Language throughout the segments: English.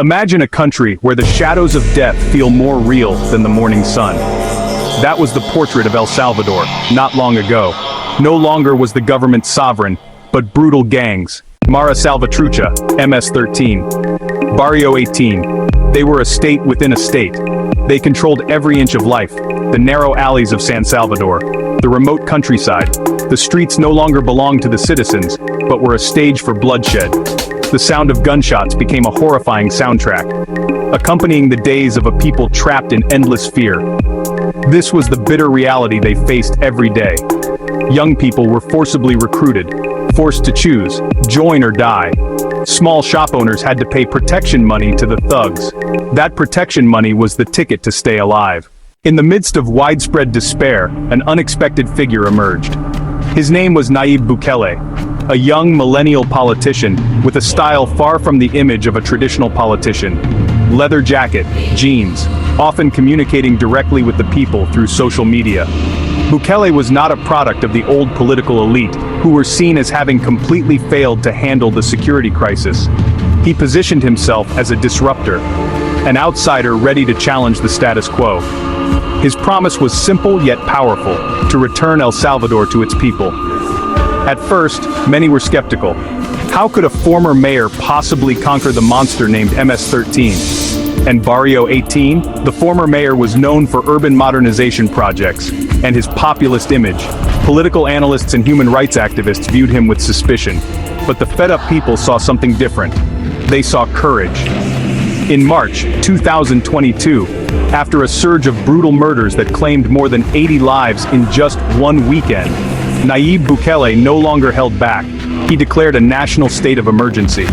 Imagine a country where the shadows of death feel more real than the morning sun. That was the portrait of El Salvador, not long ago. No longer was the government sovereign, but brutal gangs. Mara Salvatrucha, MS-13. Barrio 18. They were a state within a state. They controlled every inch of life. The narrow alleys of San Salvador. The remote countryside. The streets no longer belonged to the citizens, but were a stage for bloodshed. The sound of gunshots became a horrifying soundtrack, accompanying the days of a people trapped in endless fear. This was the bitter reality they faced every day. Young people were forcibly recruited, forced to choose, join or die. Small shop owners had to pay protection money to the thugs. That protection money was the ticket to stay alive. In the midst of widespread despair, an unexpected figure emerged. His name was Nayib Bukele, a young millennial politician with a style far from the image of a traditional politician. Leather jacket, jeans, often communicating directly with the people through social media. Bukele was not a product of the old political elite, who were seen as having completely failed to handle the security crisis. He positioned himself as a disruptor, an outsider ready to challenge the status quo. His promise was simple yet powerful, to return El Salvador to its people. At first, many were skeptical. How could a former mayor possibly conquer the monster named MS-13? And Barrio 18? The former mayor was known for urban modernization projects and his populist image. Political analysts and human rights activists viewed him with suspicion. But the fed-up people saw something different. They saw courage. In March 2022, after a surge of brutal murders that claimed more than 80 lives in just one weekend, Nayib Bukele no longer held back. He declared a national state of emergency.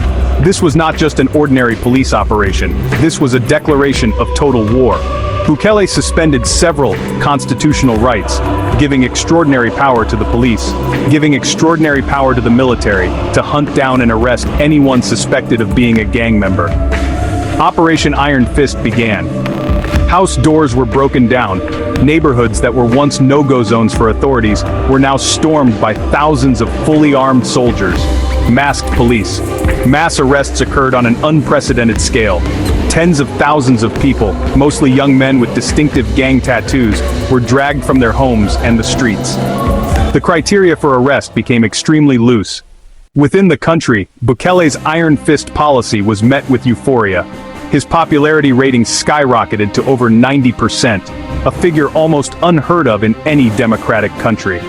This was not just an ordinary police operation. This was a declaration of total war. Bukele suspended several constitutional rights, giving extraordinary power to the police, giving extraordinary power to the military to hunt down and arrest anyone suspected of being a gang member. Operation Iron Fist began. House doors were broken down. Neighborhoods that were once no-go zones for authorities were now stormed by thousands of fully armed soldiers. Masked police. Mass arrests occurred on an unprecedented scale. Tens of thousands of people, mostly young men with distinctive gang tattoos, were dragged from their homes and the streets. The criteria for arrest became extremely loose. Within the country, Bukele's Iron Fist policy was met with euphoria. His popularity rating skyrocketed to over 90%, a figure almost unheard of in any democratic country.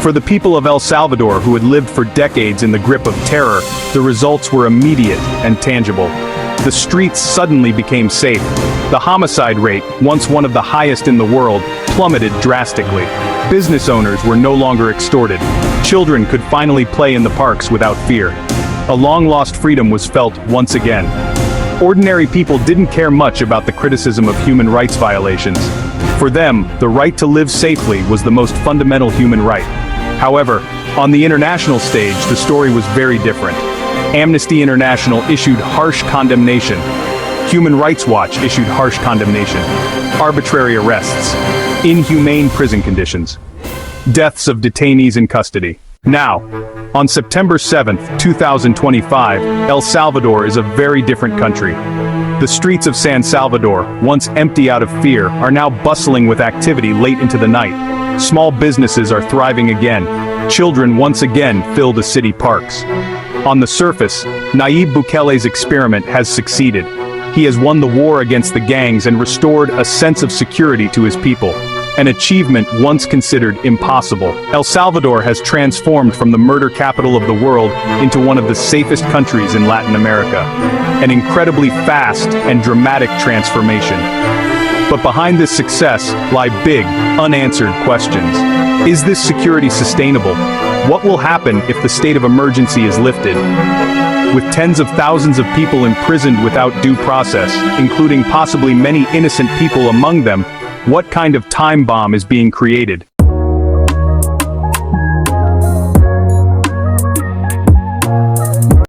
For the people of El Salvador who had lived for decades in the grip of terror, the results were immediate and tangible. The streets suddenly became safe. The homicide rate, once one of the highest in the world, plummeted drastically. Business owners were no longer extorted. Children could finally play in the parks without fear. A long-lost freedom was felt once again. Ordinary people didn't care much about the criticism of human rights violations. For them, the right to live safely was the most fundamental human right. However, on the international stage, the story was very different. Amnesty International issued harsh condemnation. Human Rights Watch issued harsh condemnation. Arbitrary arrests. Inhumane prison conditions. Deaths of detainees in custody. Now, on September 7, 2025, El Salvador is a very different country. The streets of San Salvador, once empty out of fear, are now bustling with activity late into the night. Small businesses are thriving again. Children once again fill the city parks. On the surface, Nayib Bukele's experiment has succeeded. He has won the war against the gangs and restored a sense of security to his people. An achievement once considered impossible. El Salvador has transformed from the murder capital of the world into one of the safest countries in Latin America. An incredibly fast and dramatic transformation. But behind this success lie big, unanswered questions. Is this security sustainable? What will happen if the state of emergency is lifted? With tens of thousands of people imprisoned without due process, including possibly many innocent people among them, what kind of time bomb is being created?